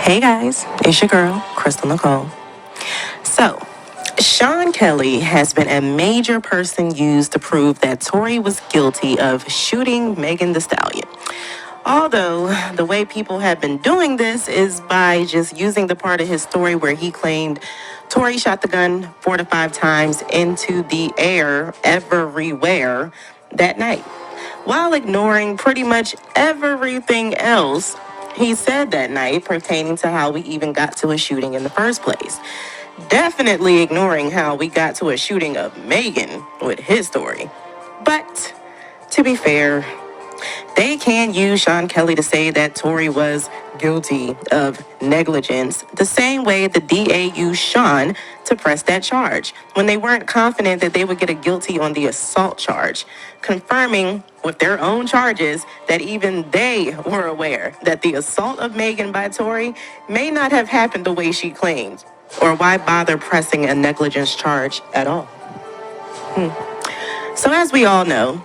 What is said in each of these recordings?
Hey guys, it's your girl, Crystal Nicole. So, Sean Kelly has been a major person used to prove that Tory was guilty of shooting Megan Thee Stallion. Although, the way people have been doing this is by just using the part of his story where he claimed Tory shot the gun 4 to 5 times into the air everywhere that night, while ignoring pretty much everything else he said that night pertaining to how we even got to a shooting in the first place. Definitely ignoring how we got to a shooting of Megan with his story. But to be fair, they can use Sean Kelly to say that Tory was guilty of negligence the same way the DA used Sean to press that charge when they weren't confident that they would get a guilty on the assault charge, confirming with their own charges that even they were aware that the assault of Megan by Tory may not have happened the way she claimed, or why bother pressing a negligence charge at all. So as we all know,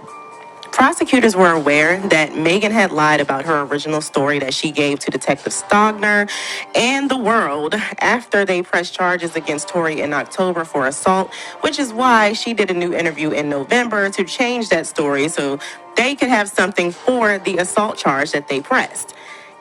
prosecutors were aware that Megan had lied about her original story that she gave to Detective Stogner and the world after they pressed charges against Tory in October for assault, which is why she did a new interview in November to change that story so they could have something for the assault charge that they pressed.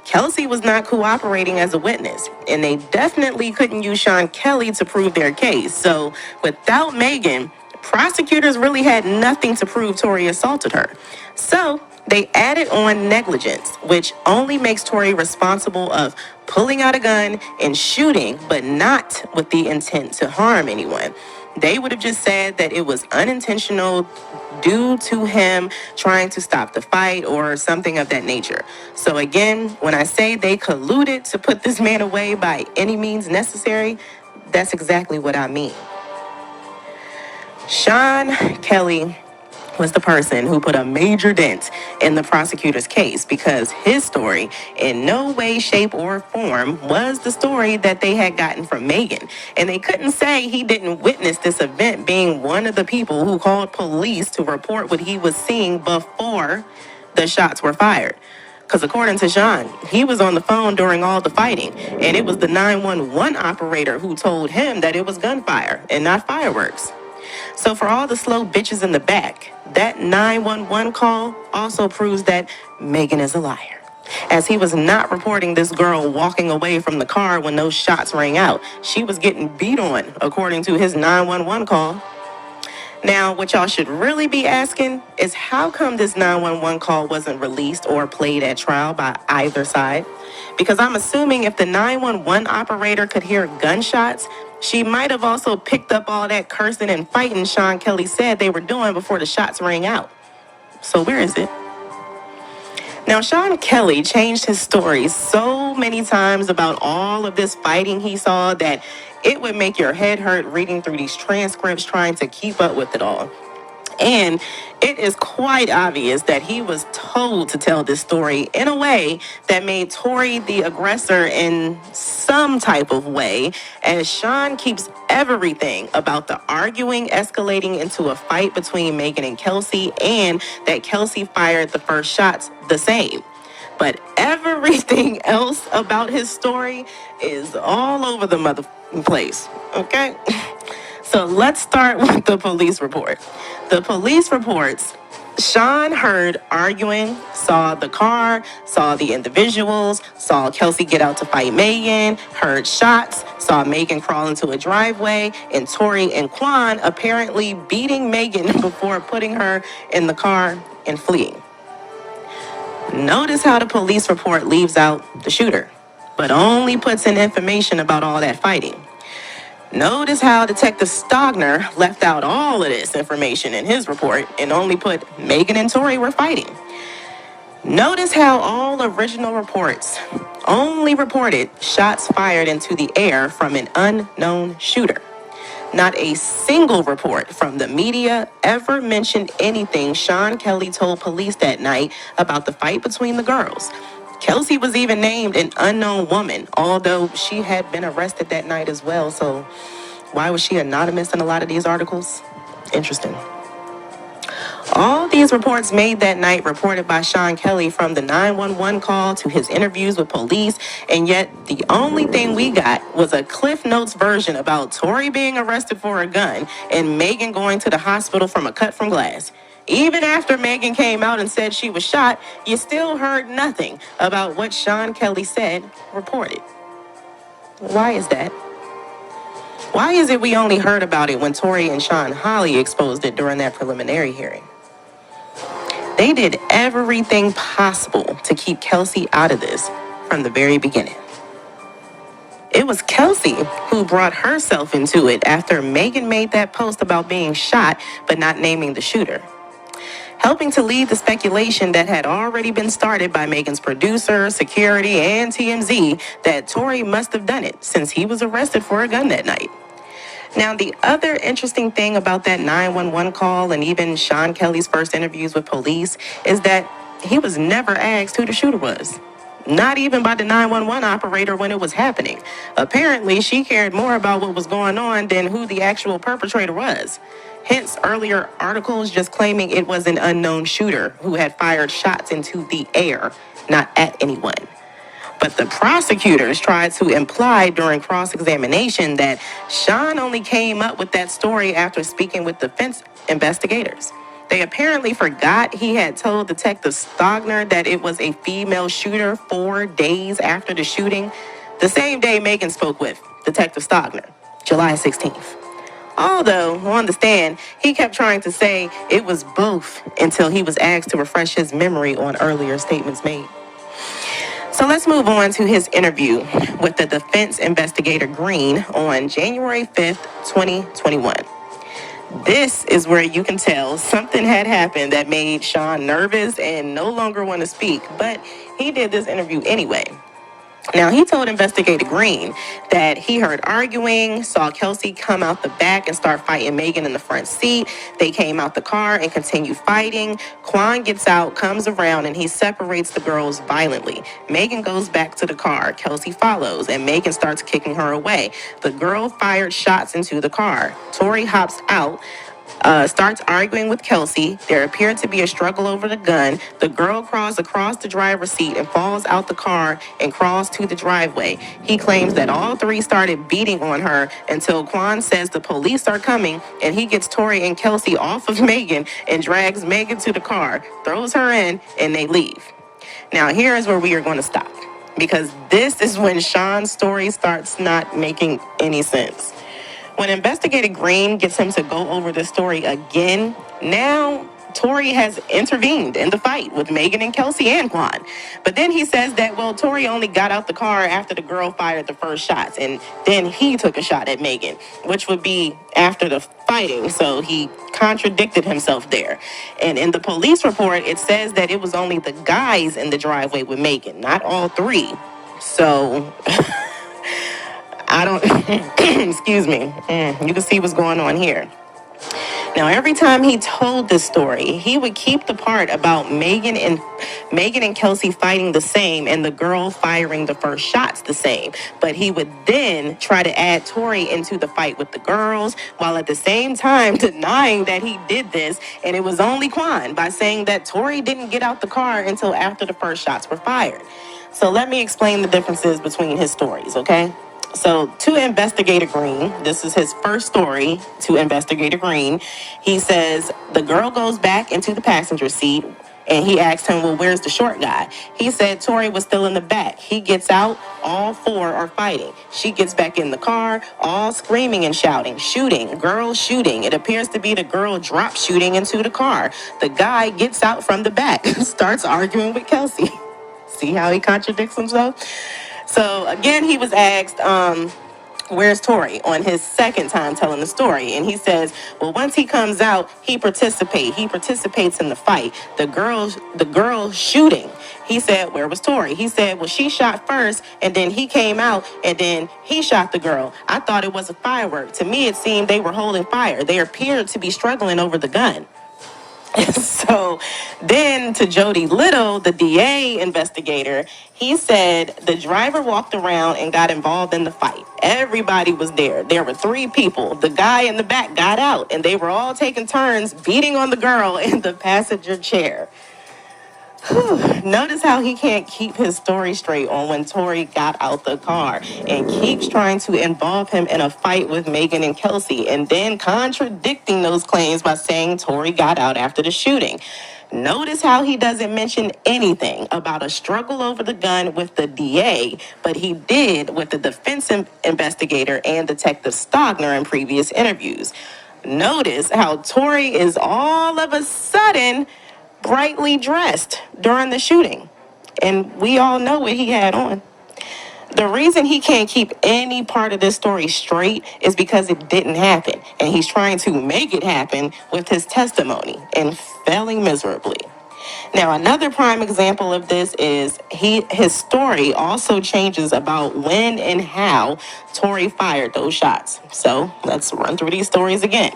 Kelsey was not cooperating as a witness, and they definitely couldn't use Sean Kelly to prove their case. So without Megan, prosecutors really had nothing to prove Tory assaulted her. So they added on negligence, which only makes Tory responsible of pulling out a gun and shooting, but not with the intent to harm anyone. They would have just said that it was unintentional due to him trying to stop the fight or something of that nature. So again, when I say they colluded to put this man away by any means necessary, that's exactly what I mean. Sean Kelly was the person who put a major dent in the prosecutor's case because his story in no way, shape, or form was the story that they had gotten from Megan. And they couldn't say he didn't witness this event, being one of the people who called police to report what he was seeing before the shots were fired. Because according to Sean, he was on the phone during all the fighting, and it was the 911 operator who told him that it was gunfire and not fireworks. So for all the slow bitches in the back, that 911 call also proves that Megan is a liar, as he was not reporting this girl walking away from the car when those shots rang out. She was getting beat on, according to his 911 call. Now, what y'all should really be asking is how come this 911 call wasn't released or played at trial by either side? Because I'm assuming if the 911 operator could hear gunshots, she might have also picked up all that cursing and fighting Sean Kelly said they were doing before the shots rang out. So where is it? Now, Sean Kelly changed his story so many times about all of this fighting he saw that it would make your head hurt reading through these transcripts trying to keep up with it all. And it is quite obvious that he was told to tell this story in a way that made Tory the aggressor in some type of way, as Sean keeps everything about the arguing escalating into a fight between Megan and Kelsey, and that Kelsey fired the first shots the same. But everything else about his story is all over the mother place, okay? So let's start with the police report. The police reports, Sean heard arguing, saw the car, saw the individuals, saw Kelsey get out to fight Megan, heard shots, saw Megan crawl into a driveway, and Tory and Quan apparently beating Megan before putting her in the car and fleeing. Notice how the police report leaves out the shooter, but only puts in information about all that fighting. Notice how Detective Stogner left out all of this information in his report and only put Megan and Tory were fighting. Notice how all original reports only reported shots fired into the air from an unknown shooter. Not a single report from the media ever mentioned anything Sean Kelly told police that night about the fight between the girls. Kelsey was even named an unknown woman, although she had been arrested that night as well. So why was she anonymous in a lot of these articles? Interesting. All these reports made that night reported by Sean Kelly, from the 911 call to his interviews with police, and yet the only thing we got was a Cliff Notes version about Tory being arrested for a gun and Megan going to the hospital from a cut from glass. Even after Megan came out and said she was shot, you still heard nothing about what Sean Kelly said reported. Why is that? Why is it we only heard about it when Tory and Sean Holly exposed it during that preliminary hearing? They did everything possible to keep Kelsey out of this from the very beginning. It was Kelsey who brought herself into it after Megan made that post about being shot but not naming the shooter, helping to lead the speculation that had already been started by Megan's producer, security, and TMZ that Tory must have done it since he was arrested for a gun that night. Now, the other interesting thing about that 911 call and even Sean Kelly's first interviews with police is that he was never asked who the shooter was. Not even by the 911 operator when it was happening. Apparently, she cared more about what was going on than who the actual perpetrator was. Hence, earlier articles just claiming it was an unknown shooter who had fired shots into the air, not at anyone. But the prosecutors tried to imply during cross-examination that Sean only came up with that story after speaking with defense investigators. They apparently forgot he had told Detective Stogner that it was a female shooter 4 days after the shooting, the same day Megan spoke with Detective Stogner, July 16th. Although, on the stand, he kept trying to say it was both until he was asked to refresh his memory on earlier statements made. So let's move on to his interview with the defense investigator Green on January 5th, 2021. This is where you can tell something had happened that made Sean nervous and no longer want to speak, but he did this interview anyway. Now, he told investigator Green that he heard arguing, saw Kelsey come out the back and start fighting Megan in the front seat. They came out the car and continued fighting. Quan gets out, comes around, and he separates the girls violently. Megan goes back to the car. Kelsey follows, and Megan starts kicking her away. The girl fired shots into the car. Tory hops out. Starts arguing with Kelsey. There appeared to be a struggle over the gun. The girl crawls across the driver's seat and falls out the car and crawls to the driveway. He claims that all three started beating on her until Quan says the police are coming, and he gets Tory and Kelsey off of Megan and drags Megan to the car, throws her in, and they leave. Now, here is where we are going to stop, because this is when Sean's story starts not making any sense. When investigator Green gets him to go over the story again, now Tory has intervened in the fight with Megan and Kelsey and Quan. But then he says that, well, Tory only got out the car after the girl fired the first shots, and then he took a shot at Megan, which would be after the fighting. So he contradicted himself there. And in the police report, it says that it was only the guys in the driveway with Megan, not all three. So I don't, excuse me, you can see what's going on here. Now, every time he told this story, he would keep the part about Megan and Kelsey fighting the same and the girl firing the first shots the same. But he would then try to add Tory into the fight with the girls, while at the same time denying that he did this, and it was only Quan, by saying that Tory didn't get out the car until after the first shots were fired. So let me explain the differences between his stories, okay? So to Investigator Green, this is his first story to Investigator Green. He says the girl goes back into the passenger seat, and he asked him, well, where's the short guy? He said Tory was still in the back. He gets out, all four are fighting. She gets back in the car, all screaming and shouting, shooting, girls shooting. It appears to be the girl drop shooting into the car. The guy gets out from the back, starts arguing with Kelsey. See how he contradicts himself? So again, he was asked, where's Tory, on his second time telling the story. And he says, well, once he comes out, he participates in the fight. The girl shooting. He said, where was Tory? He said, well, she shot first, and then he came out, and then he shot the girl. I thought it was a firework. To me, it seemed they were holding fire. They appeared to be struggling over the gun. So then to Jody Little, the DA investigator, he said the driver walked around and got involved in the fight. Everybody was there. There were 3 people. The guy in the back got out and they were all taking turns beating on the girl in the passenger chair. Notice how he can't keep his story straight on when Tory got out the car and keeps trying to involve him in a fight with Megan and Kelsey and then contradicting those claims by saying Tory got out after the shooting. Notice how he doesn't mention anything about a struggle over the gun with the DA, but he did with the defense investigator and Detective Stogner in previous interviews. Notice how Tory is all of a sudden brightly dressed during the shooting. And we all know what he had on. The reason he can't keep any part of this story straight is because it didn't happen. And he's trying to make it happen with his testimony and failing miserably. Now, another prime example of this is his story also changes about when and how Tory fired those shots. So let's run through these stories again.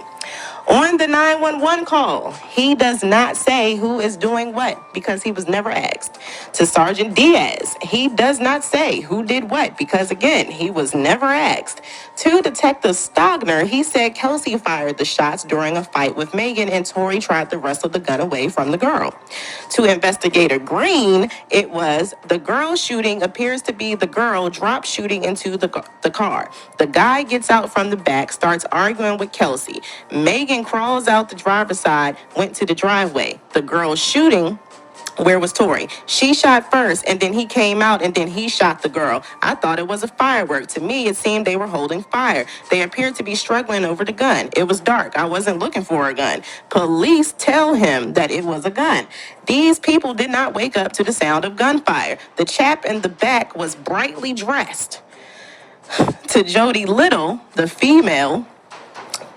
On the 911 call, he does not say who is doing what because he was never asked. To Sergeant Diaz, he does not say who did what because, again, he was never asked. To Detective Stogner, he said Kelsey fired the shots during a fight with Megan and Tory tried to wrestle the gun away from the girl. To Investigator Green, it was the girl shooting appears to be the girl drop shooting into the car. The guy gets out from the back, starts arguing with Kelsey. Megan crawls out the driver's side, went to the driveway. The girl shooting, where was Tory? She shot first, and then he came out, and then he shot the girl. I thought it was a firework. To me, it seemed they were holding fire. They appeared to be struggling over the gun. It was dark. I wasn't looking for a gun. Police tell him that it was a gun. These people did not wake up to the sound of gunfire. The chap in the back was brightly dressed. To Jody Little, the female,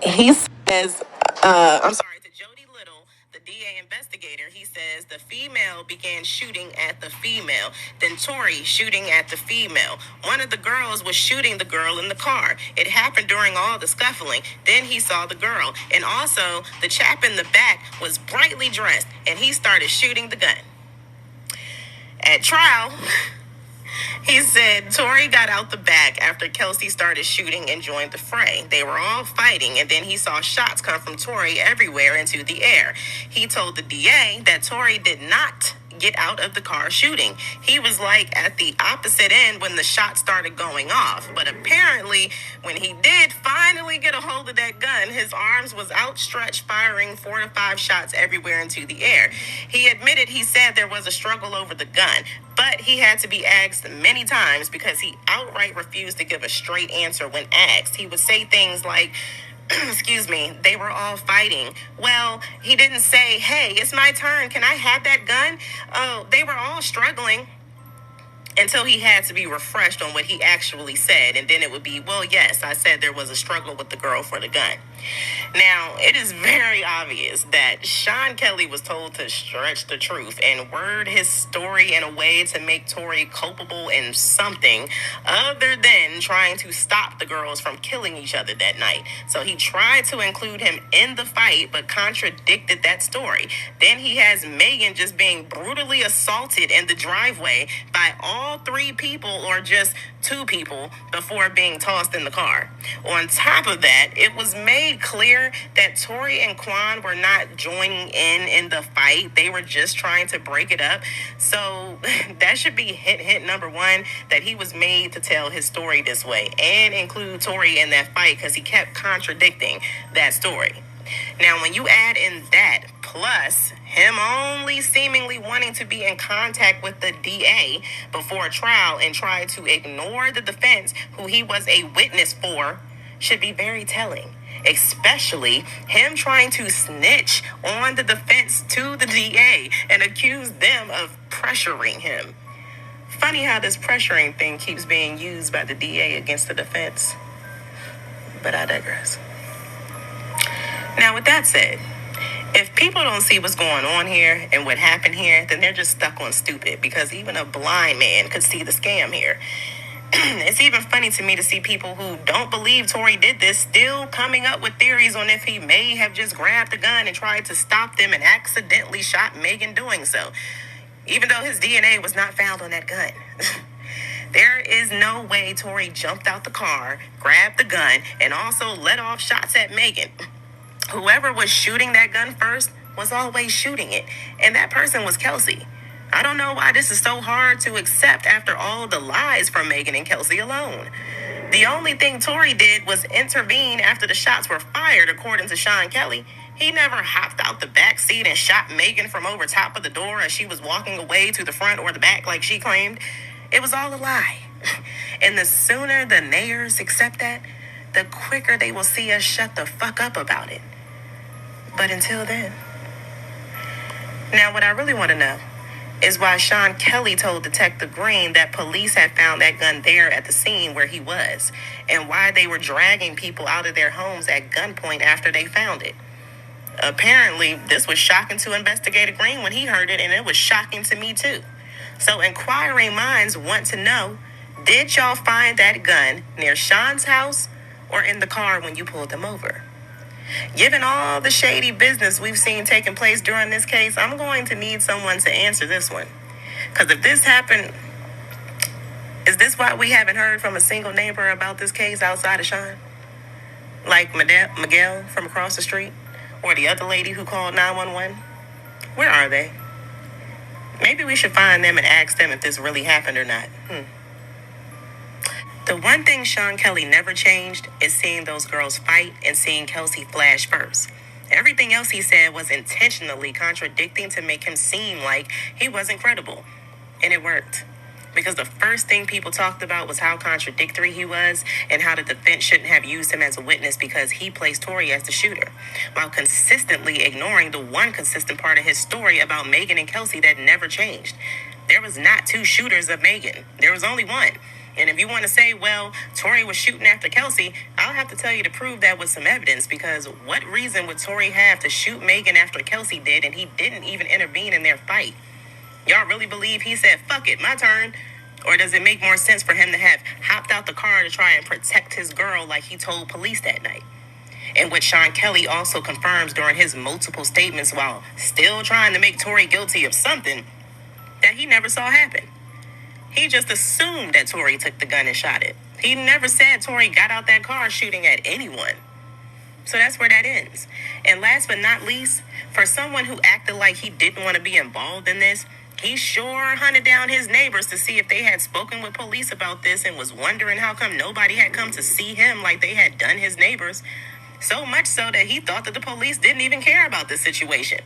he says, to Jody Little, the DA investigator, he says the female began shooting at the female, then Tory shooting at the female. One of the girls was shooting the girl in the car. It happened during all the scuffling. Then he saw the girl. And also, the chap in the back was brightly dressed, and he started shooting the gun. At trial, he said Tory got out the back after Kelsey started shooting and joined the fray. They were all fighting, and then he saw shots come from Tory everywhere into the air. He told the DA that Tory did not get out of the car shooting. He was like at the opposite end when the shot started going off. But apparently, when he did finally get a hold of that gun, his arms was outstretched, firing 4 to 5 shots everywhere into the air. He admitted he said there was a struggle over the gun, but he had to be asked many times because he outright refused to give a straight answer when asked. He would say things like, excuse me, they were all fighting. Well, he didn't say, hey, it's my turn. Can I have that gun? Oh, they were all struggling. Until he had to be refreshed on what he actually said. And then it would be, well, yes, I said there was a struggle with the girl for the gun. Now, it is very obvious that Sean Kelly was told to stretch the truth and word his story in a way to make Tory culpable in something other than trying to stop the girls from killing each other that night. So he tried to include him in the fight, but contradicted that story. Then he has Megan just being brutally assaulted in the driveway by all 3 people or just 2 people before being tossed in the car. On top of that, it was made clear that Tory and Quan were not joining in the fight. They were just trying to break it up. So that should be hint number 1, that he was made to tell his story this way and include Tory in that fight because he kept contradicting that story. Now, when you add in that, plus him only seemingly wanting to be in contact with the DA before a trial and try to ignore the defense, who he was a witness for, should be very telling. Especially him trying to snitch on the defense to the DA and accuse them of pressuring him. Funny how this pressuring thing keeps being used by the DA against the defense. But I digress. Now, with that said, if people don't see what's going on here and what happened here, then they're just stuck on stupid, because even a blind man could see the scam here. It's even funny to me to see people who don't believe Tory did this still coming up with theories on if he may have just grabbed a gun and tried to stop them and accidentally shot Megan doing so, even though his DNA was not found on that gun. There is no way Tory jumped out the car, grabbed the gun, and also let off shots at Megan. Whoever was shooting that gun first was always shooting it, and that person was Kelsey. I don't know why this is so hard to accept after all the lies from Megan and Kelsey alone. The only thing Tory did was intervene after the shots were fired, according to Sean Kelly. He never hopped out the back seat and shot Megan from over top of the door as she was walking away to the front or the back like she claimed. It was all a lie. And the sooner the nayers accept that, the quicker they will see us shut the fuck up about it. But until then. Now, what I really want to know is why Sean Kelly told Detective Green that police had found that gun there at the scene where he was, and why they were dragging people out of their homes at gunpoint after they found it. Apparently, this was shocking to Investigator Green when he heard it, and it was shocking to me too. So inquiring minds want to know, did y'all find that gun near Sean's house or in the car when you pulled them over? Given all the shady business we've seen taking place during this case, I'm going to need someone to answer this one. Because if this happened, is this why we haven't heard from a single neighbor about this case outside of Sean? Like Miguel from across the street? Or the other lady who called 911? Where are they? Maybe we should find them and ask them if this really happened or not. The one thing Sean Kelly never changed is seeing those girls fight and seeing Kelsey flash first. Everything else he said was intentionally contradicting to make him seem like he wasn't credible. And it worked. Because the first thing people talked about was how contradictory he was and how the defense shouldn't have used him as a witness because he placed Tory as the shooter, while consistently ignoring the one consistent part of his story about Megan and Kelsey that never changed. There was not two shooters of Megan. There was only one. And if you want to say, well, Tory was shooting after Kelsey, I'll have to tell you to prove that with some evidence, because what reason would Tory have to shoot Megan after Kelsey did and he didn't even intervene in their fight? Y'all really believe he said, fuck it, my turn? Or does it make more sense for him to have hopped out the car to try and protect his girl like he told police that night? And what Sean Kelly also confirms during his multiple statements while still trying to make Tory guilty of something that he never saw happen. He just assumed that Tory took the gun and shot it. He never said Tory got out that car shooting at anyone. So that's where that ends. And last but not least, for someone who acted like he didn't want to be involved in this, he sure hunted down his neighbors to see if they had spoken with police about this and was wondering how come nobody had come to see him like they had done his neighbors. So much so that he thought that the police didn't even care about this situation.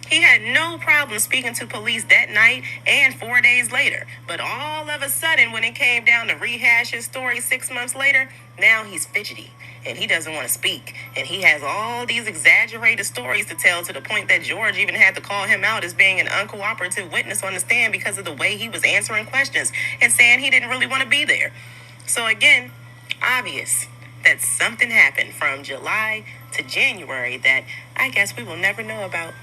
He had no problem speaking to police that night and 4 days later. But all of a sudden, when it came down to rehash his story 6 months later, now he's fidgety and he doesn't want to speak. And he has all these exaggerated stories to tell, to the point that George even had to call him out as being an uncooperative witness on the stand because of the way he was answering questions and saying he didn't really want to be there. So again, obvious that something happened from July to January that I guess we will never know about.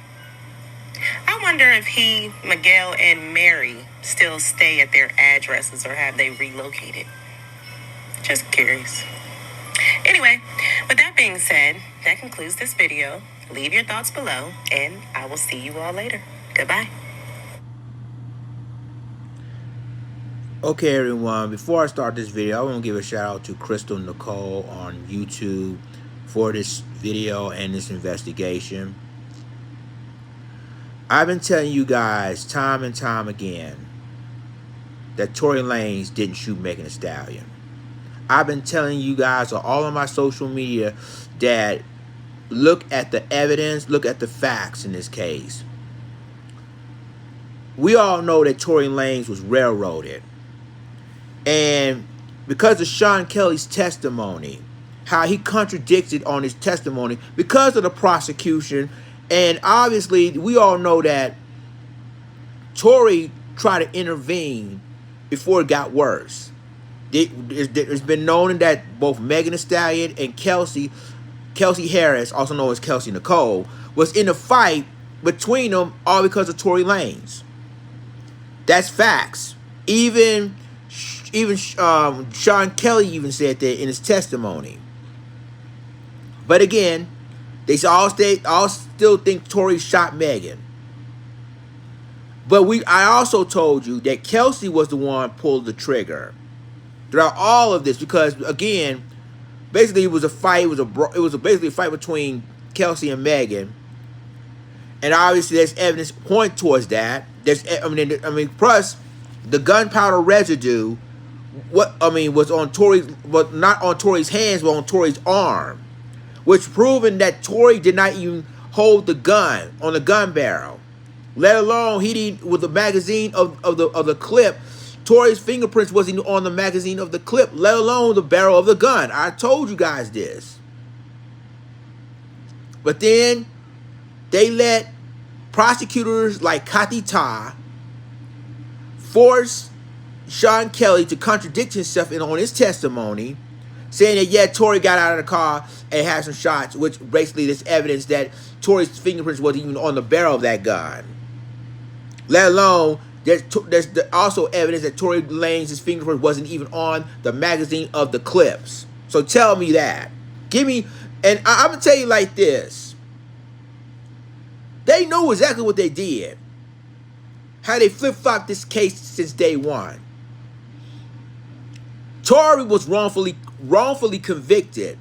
I wonder if he, Miguel, and Mary still stay at their addresses or have they relocated. Just curious. Anyway, with that being said, that concludes this video. Leave your thoughts below, and I will see you all later. Goodbye. Okay, everyone, before I start this video, I want to give a shout out to Crystal Nicole on YouTube for this video and this investigation. I've been telling you guys time and time again that Tory Lanez didn't shoot Megan Thee Stallion. I've been telling you guys on all of my social media that look at the evidence, look at the facts in this case. We all know that Tory Lanez was railroaded. And because of Sean Kelly's testimony, how he contradicted on his testimony because of the prosecution. And obviously, we all know that Tory tried to intervene before it got worse. It's been known that both Megan Thee Stallion and Kelsey Harris, also known as Kelsey Nicole, was in a fight between them all because of Tory Lanez. That's facts. Even even Sean Kelly even said that in his testimony. But again, they all still think Tory shot Megan. But I also told you that Kelsey was the one who pulled the trigger throughout all of this, because again, basically it was a fight. It was basically a fight between Kelsey and Megan, and obviously there's evidence point towards that. Plus the gunpowder residue, was on Tory's, but not on Tory's hands, but on Tory's arm, which proven that Tory did not even hold the gun on the gun barrel. Let alone he didn't, with the magazine of the clip, Tory's fingerprints wasn't on the magazine of the clip, let alone the barrel of the gun. I told you guys this. But then they let prosecutors like Kathy Ta force Sean Kelly to contradict himself on his testimony, saying that, yeah, Tory got out of the car and had some shots, which basically there's evidence that Tory's fingerprints wasn't even on the barrel of that gun. Let alone, there's also evidence that Tory Lanez's fingerprint wasn't even on the magazine of the clips. So tell me that. Give me, and I'm going to tell you like this. They know exactly what they did. How they flip-flopped this case since day one. Tory was wrongfully convicted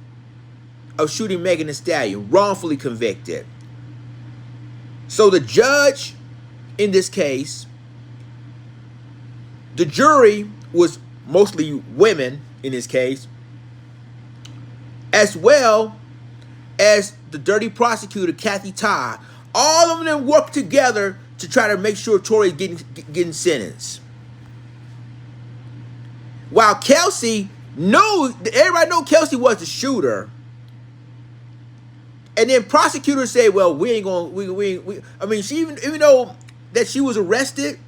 of shooting Megan Thee Stallion. Wrongfully convicted. So the judge in this case, the jury was mostly women in this case, as well as the dirty prosecutor, Kathy Ta. All of them worked together to try to make sure Tory's getting sentenced. While Kelsey everybody know Kelsey was the shooter. And then prosecutors say, well, we ain't gonna, she even though that she was arrested,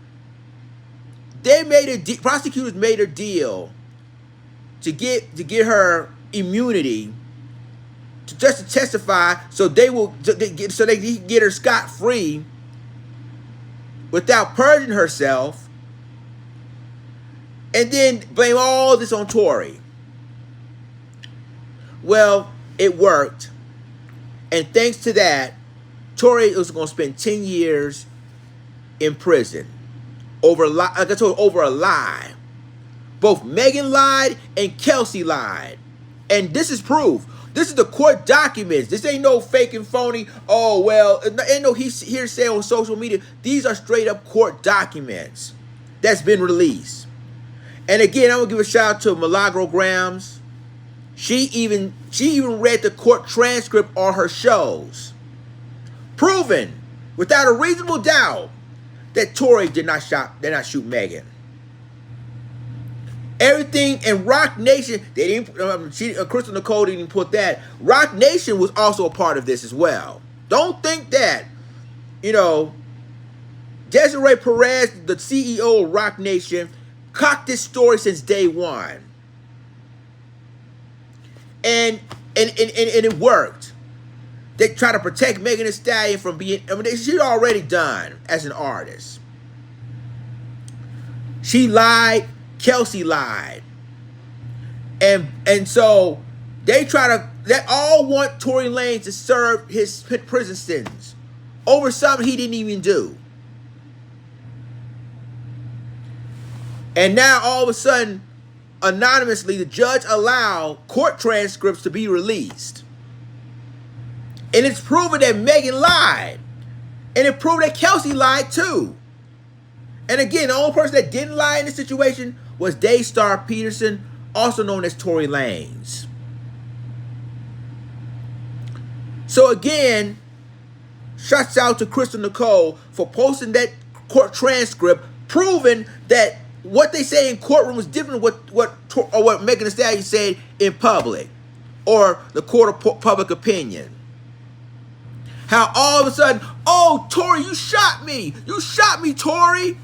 prosecutors made a deal to get her immunity to testify, so they can get her scot-free without purging herself, and then blame all this on Tory. Well, it worked, and thanks to that, Tory was going to spend 10 years in prison over a lie. Both Megan lied and Kelsey lied, and this is proof. This is the court documents. This ain't no fake and phony. Oh well, ain't no hearsay on social media. These are straight up court documents that's been released. And again, I'm gonna give a shout out to Milagro Grams. She even read the court transcript on her shows, proving without a reasonable doubt that Tory did not shoot Megan. Everything, and Rock Nation, they didn't. Crystal Nicole didn't put that. Rock Nation was also a part of this as well. Don't think that, Desiree Perez, the CEO of Rock Nation, cocked this story since day one, and it worked. They try to protect Megan Thee Stallion from being. She'd already done as an artist. She lied. Kelsey lied. And so they all want Tory Lanez to serve his prison sentence over something he didn't even do. And now all of a sudden, anonymously, the judge allowed court transcripts to be released. And it's proven that Megan lied. And it proved that Kelsey lied too. And again, the only person that didn't lie in this situation was Daystar Peterson, also known as Tory Lanez. So again, shouts out to Crystal Nicole for posting that court transcript, proving that what they say in courtroom is different with what Megan Thee Stallion said in public, or the court of public opinion. How all of a sudden, oh, Tory, you shot me. You shot me, Tory.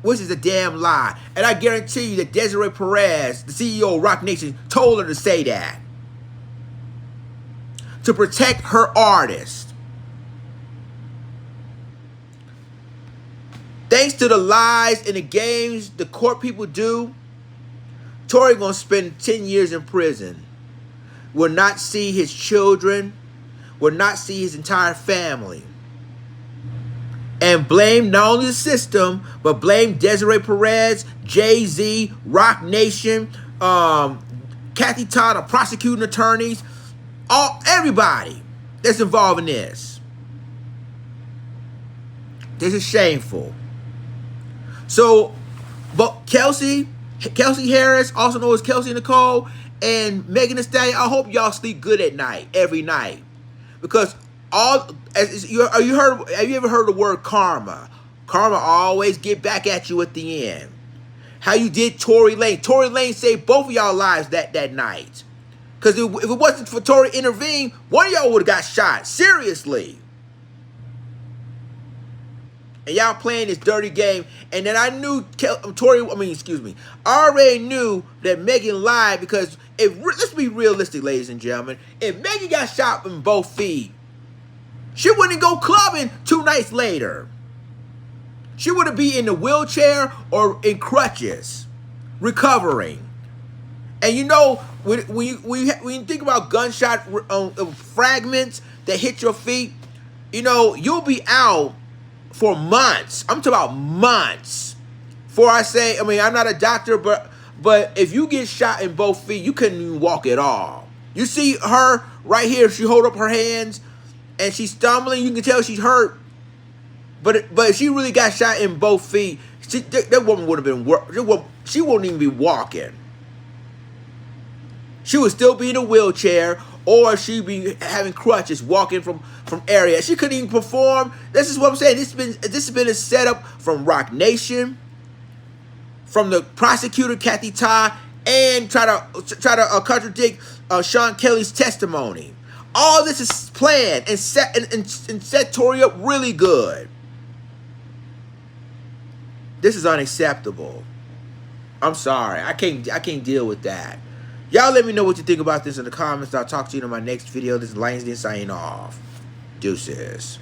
Which is a damn lie. And I guarantee you that Desiree Perez, the CEO of Rock Nation, told her to say that. To protect her artist. thanks to the lies and the games the court people do, Tory gonna spend 10 years in prison. Will not see his children, will not see his entire family. And blame not only the system, but blame Desiree Perez, Jay-Z, Rock Nation, Kathy Todd, the prosecuting attorneys, everybody that's involved in this. This is shameful. So, but Kelsey Harris, also known as Kelsey Nicole, and Megan Thee Stallion, I hope y'all sleep good at night, every night. Because have you ever heard the word karma? Karma always get back at you at the end. How you did Tory Lanez. Tory Lanez saved both of y'all lives that night. Because if it wasn't for Tory intervening, one of y'all would have got shot. Seriously. And y'all playing this dirty game. And then I knew I already knew that Megan lied, because let's be realistic, ladies and gentlemen. If Megan got shot in both feet, she wouldn't go clubbing 2 nights later. She would be in the wheelchair or in crutches, recovering. And you know, when you think about gunshot fragments that hit your feet, you know, you'll be out for months. I'm talking about months. Before I say, I'm not a doctor, but if you get shot in both feet, you couldn't even walk at all. You see her right here, she hold up her hands and she's stumbling. You can tell she's hurt. But if she really got shot in both feet, that woman would have been, she wouldn't even be walking. She would still be in a wheelchair, or she'd be having crutches, walking from areas. She couldn't even perform. This is what I'm saying. This has been a setup from Rock Nation, from the prosecutor Kathy Todd, and try to contradict Sean Kelly's testimony. All this is planned and set Tory up really good. This is unacceptable. I'm sorry. I can't deal with that. Y'all let me know what you think about this in the comments. I'll talk to you in my next video. This is Langston signing off. Deuces.